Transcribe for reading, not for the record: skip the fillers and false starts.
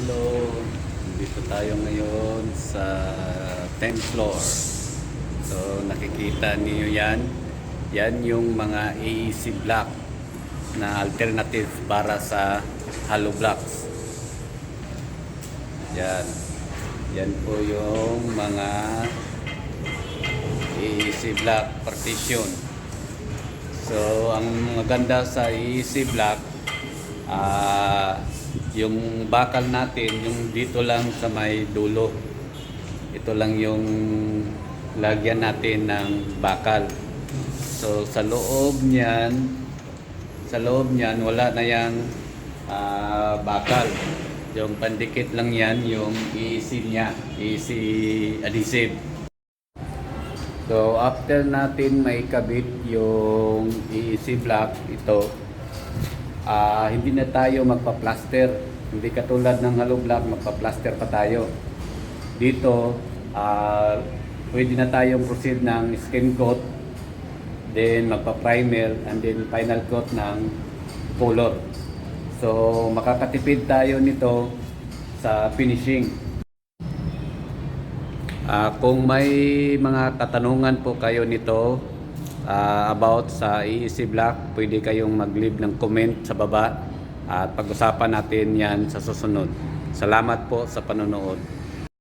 Hello, dito tayo ngayon sa 10th floor. So nakikita niyo yan. Yan yung mga AEC block na alternative para sa hollow blocks. Yan. Yan po yung mga AEC block partition. So ang maganda sa AEC block, yung bakal natin, yung dito lang sa may dulo. Ito lang yung lagyan natin ng bakal. So sa loob niyan wala na yang bakal. Yung pandikit lang yan, yung EEC niya, EEC adhesive. So after natin may kabit yung EEC block ito, hindi na tayo magpa-plaster. Hindi katulad ng hollow block, magpa-plaster pa tayo. Dito, pwede na tayong proceed ng skin coat, then magpa-primer, and then final coat ng color. So, makakatipid tayo nito sa finishing. Kung may mga katanungan po kayo nito, about sa EEC block, pwede kayong mag-leave ng comment sa baba at pag-usapan natin yan sa susunod. Salamat po sa panonood.